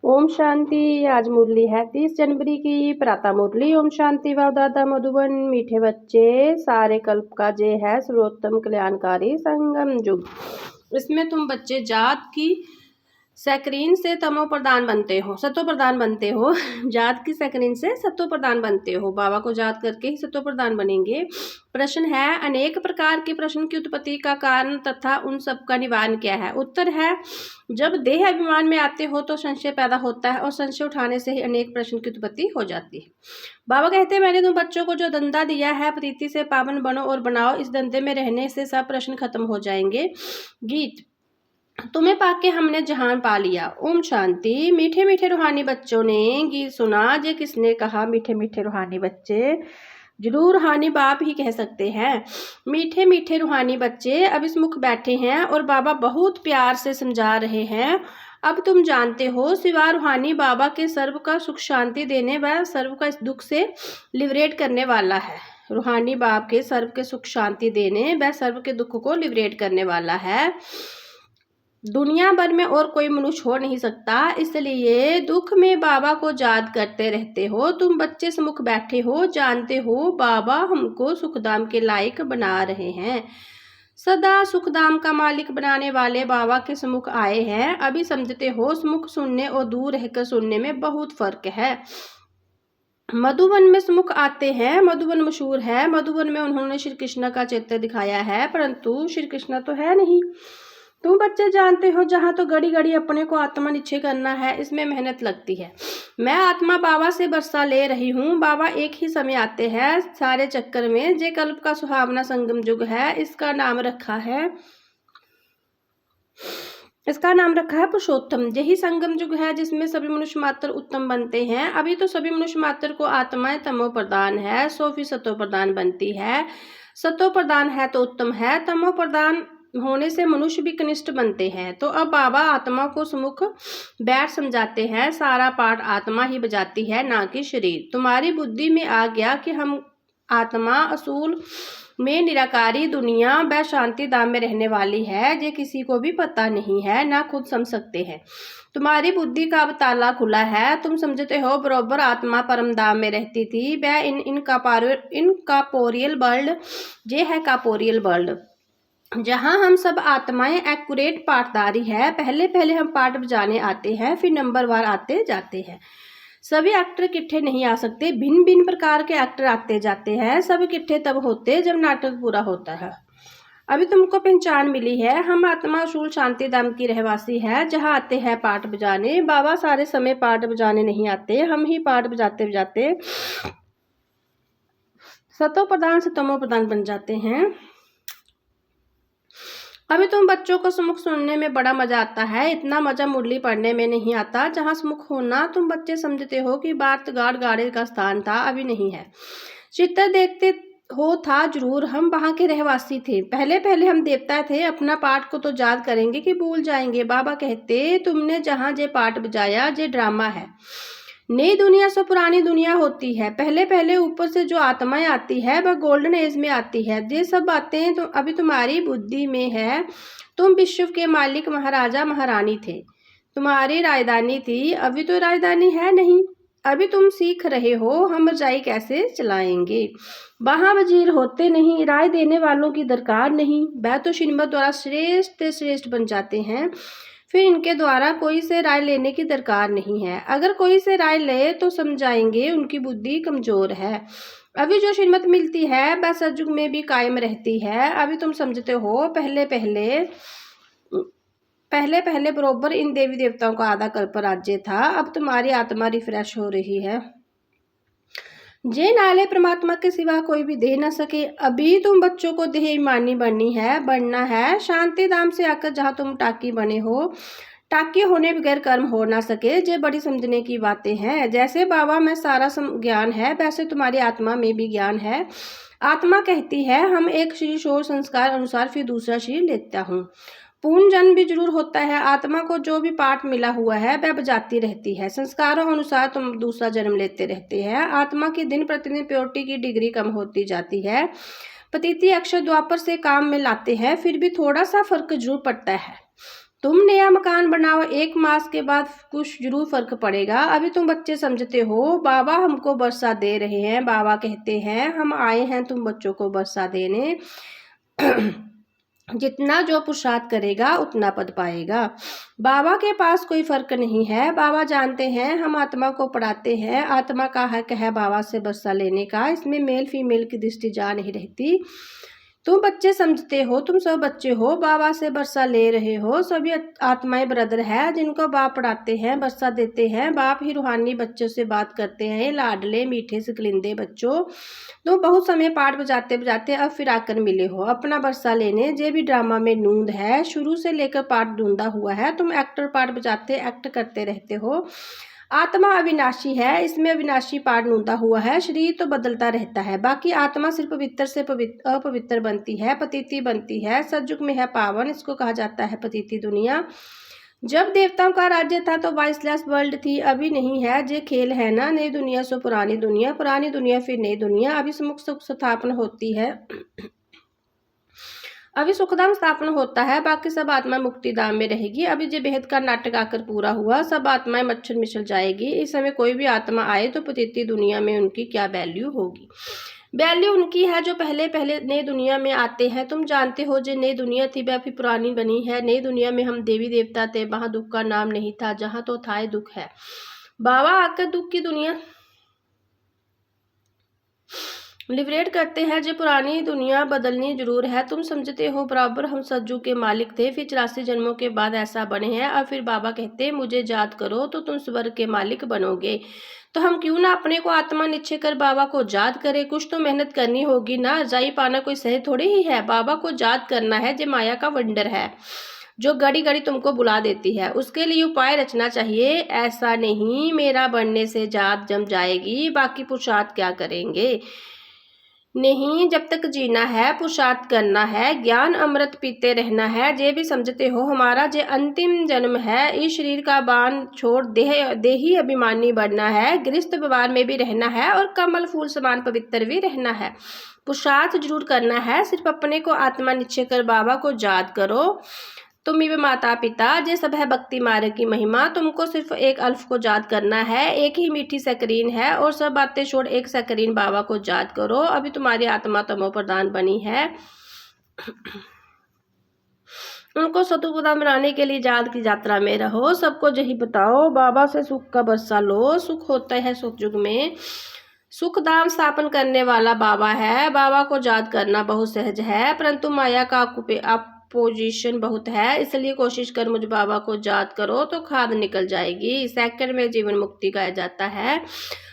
ओम शांति। आज मुरली है 30 जनवरी की प्रातः मुरली। ओम शांति। वाव दादा मधुबन। मीठे बच्चे, सारे कल्प का जय है सर्वोत्तम कल्याणकारी संगम युग। इसमें तुम बच्चे जात की सैकरीन से तमो प्रदान बनते हो, सतो प्रदान बनते हो। जात की सैकरीन से सतो प्रदान बनते हो। बाबा को याद करके ही सतो प्रदान बनेंगे। प्रश्न है, अनेक प्रकार के प्रश्न की उत्पत्ति का कारण तथा उन सब का निवारण क्या है। उत्तर है, जब देह अभिमान में आते हो तो संशय पैदा होता है और संशय उठाने से ही अनेक प्रश्न की उत्पत्ति हो जाती है। बाबा कहते हैं, मैंने तुम बच्चों को जो धंधा दिया है, प्रीति से पावन बनो और बनाओ। इस धंधे में रहने से सब प्रश्न खत्म हो जाएंगे। गीत, तुम्हें पाके हमने जहान पा लिया। ओम शांति। मीठे मीठे रूहानी बच्चों ने गीत सुना। जे किसने कहा मीठे मीठे रूहानी बच्चे, जरूर रूहानी बाप ही कह सकते हैं। मीठे मीठे रूहानी बच्चे अब इस मुख बैठे हैं और बाबा बहुत प्यार से समझा रहे हैं। अब तुम जानते हो, सिवा रूहानी बाबा के सर्व का सुख शांति देने व सर्व का इस दुख से लिबरेट करने वाला है। रूहानी बाप के सर्व के सुख शांति देने व सर्व के दुख को लिबरेट करने वाला है। दुनिया भर में और कोई मनुष्य हो नहीं सकता, इसलिए दुख में बाबा को याद करते रहते हो। तुम बच्चे सम्मुख बैठे हो, जानते हो बाबा हमको सुखधाम के लायक बना रहे हैं। सदा सुखधाम का मालिक बनाने वाले बाबा के सम्मुख आए हैं। अभी समझते हो, सम्मुख सुनने और दूर रहकर सुनने में बहुत फर्क है। मधुबन में सम्मुख आते हैं। मधुबन मशहूर है। मधुबन में उन्होंने श्री कृष्ण का चित्र दिखाया है, परंतु श्री कृष्ण तो है नहीं। तुम बच्चे जानते हो, जहाँ तो घड़ी घड़ी अपने को आत्मा निश्चय करना है, इसमें मेहनत लगती है। मैं आत्मा बाबा से बरसा ले रही हूँ। बाबा एक ही समय आते हैं सारे चक्कर में। जे कल्प का सुहावना संगम युग है, इसका नाम रखा है पुरुषोत्तम। यही संगम युग है जिसमें सभी मनुष्य मात्र उत्तम बनते हैं। अभी तो सभी मनुष्य मात्र को आत्माएं तमो प्रदान है, 100% सतो प्रदान बनती है। सतो प्रदान है तो उत्तम है, तमो प्रदान होने से मनुष्य भी कनिष्ठ बनते हैं। तो अब बाबा आत्मा को सम्मुख बैठ समझाते हैं। सारा पाठ आत्मा ही बजाती है, ना कि शरीर। तुम्हारी बुद्धि में आ गया कि हम आत्मा असूल में निराकारी दुनिया व शांति धाम में रहने वाली है। ये किसी को भी पता नहीं है, ना खुद समझ सकते हैं। तुम्हारी बुद्धि का अब ताला खुला है। तुम समझते हो बरोबर आत्मा परम धाम में रहती थी। वह इन कापोरियल वर्ल्ड, ये है कापोरियल वर्ल्ड, जहाँ हम सब आत्माएं एक्यूरेट पाठदारी है। पहले पहले हम पाठ बजाने आते हैं, फिर नंबर वार आते जाते हैं। सभी एक्टर इकट्ठे नहीं आ सकते, भिन्न भिन्न प्रकार के एक्टर आते जाते हैं। सब इकट्ठे तब होते जब नाटक पूरा होता है। अभी तुमको पहचान मिली है, हम आत्मा असूल शांति धाम की रहवासी है, जहाँ आते हैं पाठ बजाने। बाबा सारे समय पाठ बजाने नहीं आते, हम ही पाठ बजाते बजाते सतो प्रधान से तमो प्रधान बन जाते हैं। अभी तुम बच्चों को सम्मुख सुनने में बड़ा मजा आता है, इतना मजा मुरली पढ़ने में नहीं आता। जहाँ सम्मुख होना तुम बच्चे समझते हो कि बात गाड़ गाड़े का स्थान था, अभी नहीं है। चित्र देखते हो था जरूर, हम वहाँ के रहवासी थे। पहले पहले हम देवता थे, अपना पाठ को तो याद करेंगे कि भूल जाएंगे। बाबा कहते, तुमने जहाँ जे पाठ बजाया जे ड्रामा है। नई दुनिया से पुरानी दुनिया होती है। पहले पहले ऊपर से जो आत्माएं आती है वह गोल्डन एज में आती है। ये सब बातें तो अभी तुम्हारी बुद्धि में है। तुम विश्व के मालिक महाराजा महारानी थे, तुम्हारी राजधानी थी। अभी तो राजधानी है नहीं। अभी तुम सीख रहे हो हम रजाई कैसे चलाएंगे। वहाँ वजीर होते नहीं, राय देने वालों की दरकार नहीं। वह तो श्रीमत द्वारा श्रेष्ठ श्रेष्ठ बन जाते हैं, फिर इनके द्वारा कोई से राय लेने की दरकार नहीं है। अगर कोई से राय ले तो समझाएंगे उनकी बुद्धि कमजोर है। अभी जो श्रीमत मिलती है वह सतयुग में भी कायम रहती है। अभी तुम समझते हो, पहले पहले बरोबर इन देवी देवताओं का आधा कल्प राज्य था। अब तुम्हारी आत्मा रिफ्रेश हो रही है। जे नाले परमात्मा के सिवा कोई भी दे न सके। अभी तुम बच्चों को देह ईमानी बनना है। शांति धाम से आकर जहाँ तुम टाकी बने हो, टाकी होने बगैर कर्म हो ना सके। जे बड़ी समझने की बातें हैं। जैसे बाबा में सारा ज्ञान है, वैसे तुम्हारी आत्मा में भी ज्ञान है। आत्मा कहती है, हम एक शरीर शोर संस्कार अनुसार फिर दूसरा शरीर लेता हूँ। पूर्ण जन्म भी जरूर होता है। आत्मा को जो भी पाठ मिला हुआ है वह बजाती रहती है। संस्कारों अनुसार तुम दूसरा जन्म लेते रहते हैं। आत्मा की दिन प्रतिदिन प्योरिटी की डिग्री कम होती जाती है। पतिति अक्षर द्वापर से काम में लाते हैं, फिर भी थोड़ा सा फर्क जरूर पड़ता है। तुम नया मकान बनाओ, 1 मास के बाद कुछ जरूर फर्क पड़ेगा। अभी तुम बच्चे समझते हो बाबा हमको वर्षा दे रहे हैं। बाबा कहते हैं हम आए हैं तुम बच्चों को वर्षा देने। जितना जो पुरुषार्थ करेगा उतना पद पाएगा। बाबा के पास कोई फर्क नहीं है। बाबा जानते हैं हम आत्मा को पढ़ाते हैं। आत्मा का हक है बाबा से वर्षा लेने का। इसमें मेल फीमेल की दृष्टि जा नहीं रहती। तुम बच्चे समझते हो, तुम सब बच्चे हो, बाबा से वर्षा ले रहे हो। सभी आत्माएं ब्रदर है जिनको बाप पढ़ाते हैं, वर्षा देते हैं। बाप ही रूहानी बच्चों से बात करते हैं। लाडले मीठे सिकलिंदे बच्चों, तुम बहुत समय पाठ बजाते बजाते अब फिर आकर मिले हो अपना वर्षा लेने। जे भी ड्रामा में नूंद है, शुरू से लेकर पाठ ढूंढा हुआ है। तुम एक्टर पाठ बजाते एक्ट करते रहते हो। आत्मा अविनाशी है, इसमें अविनाशी पाठ नूंदा हुआ है। शरीर तो बदलता रहता है, बाकी आत्मा सिर्फ पवित्र से अपवित्र बनती है, पतिति बनती है। सतयुग में है पावन, इसको कहा जाता है पतिति दुनिया। जब देवताओं का राज्य था तो वाइसलेस वर्ल्ड थी, अभी नहीं है। जे खेल है ना, नई दुनिया सो पुरानी दुनिया, पुरानी दुनिया फिर नई दुनिया। अभी सुख स्थापना होती है, अभी सुखधाम स्थापना होता है, बाकी सब आत्मा मुक्ति धाम में रहेगी। अभी जो बेहद का नाटक आकर पूरा हुआ, सब आत्माएं मच्छर मिचल जाएगी। इस समय कोई भी आत्मा आए तो पतिती दुनिया में उनकी क्या वैल्यू होगी? वैल्यू उनकी है जो पहले पहले नई दुनिया में आते हैं। तुम जानते हो जो नई दुनिया थी वह भी पुरानी बनी है। नई दुनिया में हम देवी देवता थे, वहां दुख का नाम नहीं था, जहां तो था दुख है। बाबा आकर दुख की दुनिया लिबरेट करते हैं। जो पुरानी दुनिया बदलनी जरूर है। तुम समझते हो बराबर हम सज्जू के मालिक थे, फिर 84 जन्मों के बाद ऐसा बने हैं। और फिर बाबा कहते मुझे याद करो तो तुम स्वर्ग के मालिक बनोगे। तो हम क्यों ना अपने को आत्मा नीचे कर बाबा को याद करें। कुछ तो मेहनत करनी होगी ना, रजाई पाना कोई सही थोड़ी ही है। बाबा को याद करना है, जो माया का वंडर है जो घड़ी घड़ी तुमको बुला देती है। उसके लिए उपाय रचना चाहिए। ऐसा नहीं मेरा बनने से जात जम जाएगी, बाकी पुरुषार्थ क्या करेंगे। नहीं, जब तक जीना है पुरुषार्थ करना है, ज्ञान अमृत पीते रहना है। जे भी समझते हो हमारा जे अंतिम जन्म है, इस शरीर का बाण छोड़ देही अभिमानी बनना है। गृहस्थ व्यवहार में भी रहना है और कमल फूल समान पवित्र भी रहना है। पुरुषार्थ जरूर करना है, सिर्फ अपने को आत्मा नीचे कर बाबा को याद करो। तुम भी माता पिता जे सब है भक्ति मार्ग की महिमा। तुमको सिर्फ एक अल्फ को याद करना है, एक ही मीठी सकरीन है और सब बातें छोड़ एक सकरीन बाबा को याद करो। अभी तुम्हारी आत्मा तमो प्रधान बनी है, उनको सतुपदा बनाने के लिए याद की यात्रा में रहो। सबको यही बताओ बाबा से सुख का बरसा लो। सुख होता है सतयुग में, सुख धाम स्थापन करने वाला बाबा है। बाबा को याद करना बहुत सहज है, परंतु माया का पोजीशन बहुत है, इसलिए कोशिश कर मुझ बाबा को याद करो तो खाद निकल जाएगी। सेकंड में जीवन मुक्ति गाया जाता है।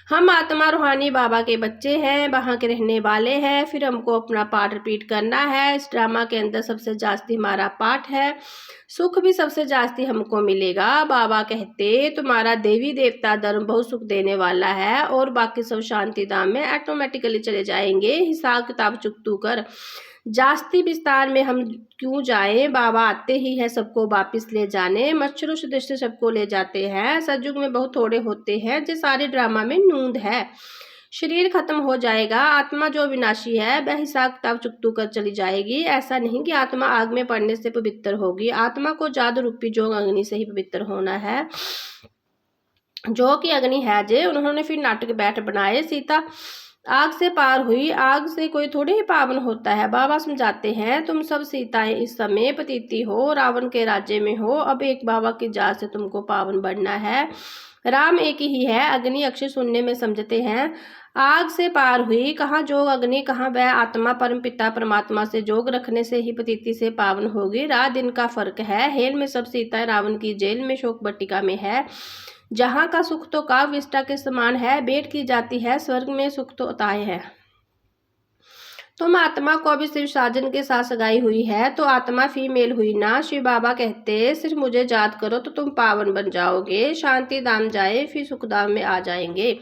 हम आत्मा रूहानी बाबा के बच्चे हैं, वहाँ के रहने वाले हैं। फिर हमको अपना पाठ रिपीट करना है। इस ड्रामा के अंदर सबसे जास्ती हमारा पाठ है, सुख भी सबसे जास्ती हमको मिलेगा। बाबा कहते तुम्हारा देवी देवता धर्म बहुत सुख देने वाला है और बाकी सब शांति धाम में ऑटोमेटिकली चले जाएंगे। हिसाब किताब चुकतू कर जास्ती विस्तार में हम क्यों जाएं, बाबा आते ही है सबको वापिस ले जाने। मच्छरों से दृष्टि सबको ले जाते हैं। सतयुग में बहुत थोड़े होते हैं, जो सारे ड्रामा में नूंद है। शरीर खत्म हो जाएगा, आत्मा जो विनाशी है वह हिसाब किताब चुकतू कर चली जाएगी। ऐसा नहीं कि आत्मा आग में पड़ने से पवित्र होगी। आत्मा को जादू रूपी जोग अग्नि से ही पवित्र होना है, जो कि अग्नि है। जे उन्होंने फिर नाटक बैठ बनाए। सीता आग से पार हुई, आग से कोई थोड़ी ही पावन होता है। बाबा समझाते हैं तुम सब सीताएं इस समय पतिती हो, रावण के राज्य में हो। अब एक बाबा की जात से तुमको पावन बनना है। राम एक ही है, अग्नि अक्षय सुनने में समझते हैं। आग से पार हुई, कहाँ जोग अग्नि कहाँ वह आत्मा। परम पिता परमात्मा से जोग रखने से ही पतिती से पावन होगी। रात दिन का फर्क है। हेल में सब सीताएं रावण की जेल में शोक बट्टिका में है। जहाँ का सुख तो काव्य विष्टा के समान है, भेंट की जाती है। स्वर्ग में सुख तो अताय है। तुम आत्मा को अभी शिव साजन के साथ सगाई हुई है, तो आत्मा फीमेल हुई ना। शिव बाबा कहते सिर्फ मुझे याद करो तो तुम पावन बन जाओगे। शांति धाम जाए फिर सुख धाम में आ जाएंगे।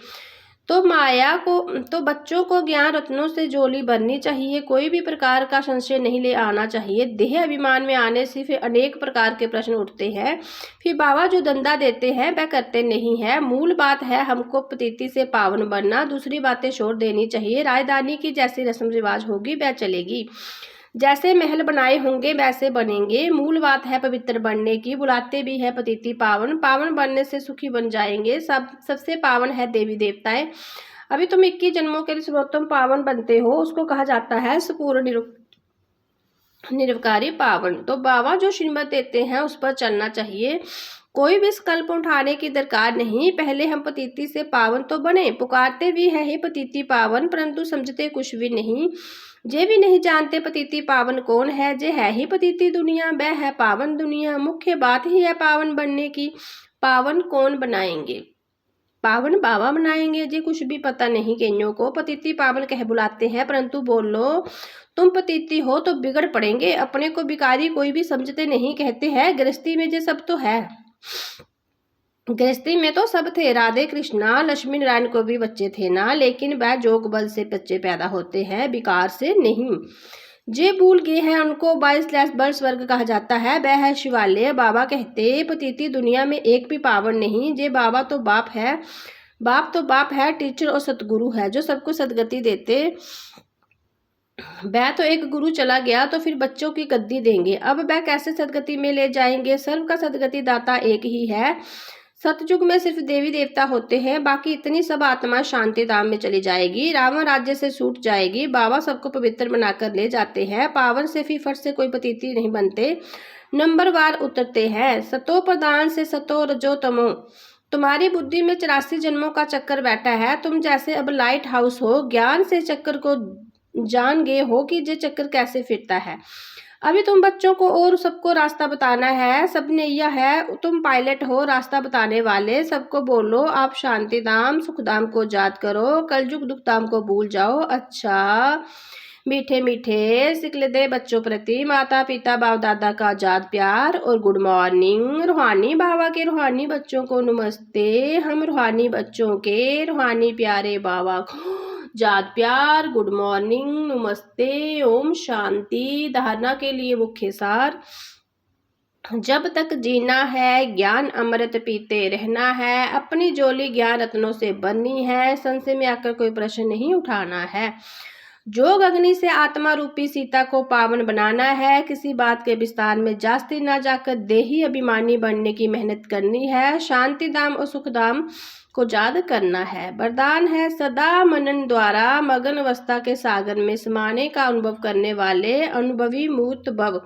तो माया को तो बच्चों को ज्ञान रत्नों से झोली भरनी चाहिए। कोई भी प्रकार का संशय नहीं ले आना चाहिए। देह अभिमान में आने से फिर अनेक प्रकार के प्रश्न उठते हैं। फिर बाबा जो धंधा देते हैं वह करते नहीं है। मूल बात है हमको पतिती से पावन बनना, दूसरी बातें छोड़ देनी चाहिए। राजधानी की जैसी रस्म रिवाज होगी वह चलेगी। जैसे महल बनाए होंगे वैसे बनेंगे। मूल बात है पवित्र बनने की, बुलाते भी है पतिति पावन। पावन बनने से सुखी बन जाएंगे। सबसे पावन है देवी देवताएं। अभी तुम 21 जन्मों के लिए सर्वोत्तम पावन बनते हो, उसको कहा जाता है संपूर्ण निरवकारी पावन। तो बाबा जो श्रीमत देते हैं उस पर चलना चाहिए। कोई भी संकल्प उठाने की दरकार नहीं। पहले हम पतिति से पावन तो बने। पुकारते भी है हे पतिति पावन, परंतु समझते कुछ भी नहीं। जे भी नहीं जानते पतिति पावन कौन है। जे है ही पतिति दुनिया, वह है पावन दुनिया। मुख्य बात ही है पावन बनने की। पावन कौन बनाएंगे? पावन बाबा बनाएंगे जी। कुछ भी पता नहीं कईयों को। पतिति पावन कह बुलाते हैं, परंतु बोलो तुम पतिति हो तो बिगड़ पड़ेंगे। अपने को भिखारी कोई भी समझते नहीं। कहते हैं गृहस्थी में जे सब तो है। गृहस्थी में तो सब थे। राधे कृष्णा लक्ष्मी नारायण को भी बच्चे थे ना, लेकिन वह जोग बल से बच्चे पैदा होते हैं, विकार से नहीं। जे भूल गए हैं उनको 22 बल स्वर्ग कहा जाता है। वह है शिवालय। बाबा कहते पतिति दुनिया में एक भी पावन नहीं। जे बाबा तो बाप है। बाप तो बाप है, टीचर और सतगुरु है जो सबको सदगति देते। वह तो एक गुरु चला गया तो फिर बच्चों की गद्दी देंगे। अब वह कैसे सदगति में ले जाएंगे? सर्व का सदगति दाता एक ही है। सतयुग में सिर्फ देवी देवता होते हैं, बाकी इतनी सब आत्मा शांति धाम में चली जाएगी। रावण राज्य से छूट जाएगी। बाबा सबको पवित्र बनाकर ले जाते हैं। पावन से फट से कोई पतिति नहीं बनते, नंबरवार उतरते हैं। सतो प्रधान से सतो रजो तमो। तुम्हारी बुद्धि में 84 जन्मों का चक्कर बैठा है। तुम जैसे अब लाइट हाउस हो, ज्ञान से चक्कर को जान गए हो कि ये चक्कर कैसे फिरता है। अभी तुम बच्चों को और सबको रास्ता बताना है। सबने यह है, तुम पायलट हो रास्ता बताने वाले। सबको बोलो आप शांति धाम सुख धाम को याद करो, कलयुग दुख धाम को भूल जाओ। अच्छा मीठे मीठे सिखले दे बच्चों प्रति माता पिता बाप दादा का आजाद प्यार और गुड मॉर्निंग। रूहानी बाबा के रूहानी बच्चों को नमस्ते। हम रूहानी बच्चों के रूहानी प्यारे बाबा को जात प्यार, गुड मॉर्निंग, नमस्ते, ओम शांति। धारणा के लिए मुख्य सार। जब तक जीना है ज्ञान अमृत पीते रहना है। अपनी झोली ज्ञान रत्नों से भरनी है। संशय में आकर कोई प्रश्न नहीं उठाना है। जोग अग्नि से आत्मा रूपी सीता को पावन बनाना है। किसी बात के विस्तार में जास्ती ना जाकर देही अभिमानी बनने की मेहनत करनी है। शांति धाम और सुख धाम को याद करना है। वरदान है सदा मनन द्वारा मगन अवस्था के सागर में समाने का अनुभव करने वाले अनुभवी मूर्त भव।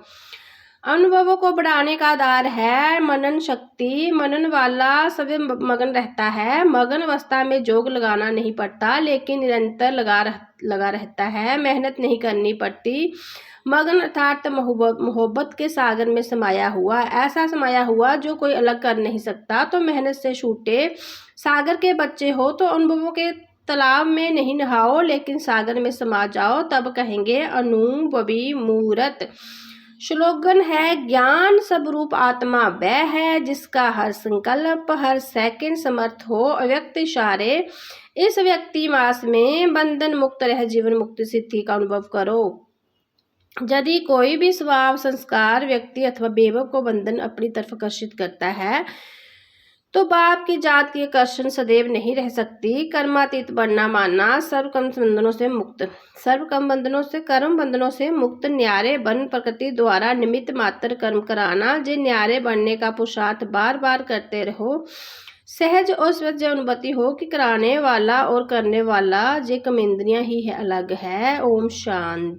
अनुभवों को बढ़ाने का आधार है मनन शक्ति। मनन वाला सभी मगन रहता है। मगन अवस्था में जोग लगाना नहीं पड़ता, लेकिन निरंतर लगा रहता है। मेहनत नहीं करनी पड़ती। मगन अर्थात मोहब्बत के सागर में समाया हुआ, ऐसा समाया हुआ जो कोई अलग कर नहीं सकता। तो मेहनत से छूटे सागर के बच्चे हो तो अनुभवों के तालाब में नहीं नहाओ, लेकिन सागर में समा जाओ, तब कहेंगे अनुभवी मूर्त। श्लोगन है ज्ञान स्वरूप आत्मा वह है जिसका हर संकल्प हर सेकंड समर्थ हो अव्यक्त इशारे। इस व्यक्ति मास में बंधन मुक्त रह जीवन मुक्ति सिद्धि का अनुभव करो। यदि कोई भी स्वभाव संस्कार व्यक्ति अथवा बेवक को बंधन अपनी तरफ आकर्षित करता है तो बाप की जात की आकर्षण सदैव नहीं रह सकती। कर्मातीत बनना मानना सर्व कर्म बंधनों से मुक्त, सर्व कर्म बंधनों से कर्म बंधनों से मुक्त। न्यारे बन प्रकृति द्वारा निमित्त मात्र कर्म कराना। जे न्यारे बनने का पुरुषार्थ बार बार करते रहो। सहज और स्वच्छ अनुभूति हो कि कराने वाला और करने वाला जे कम इंद्रियां ही है अलग है। ओम शांति।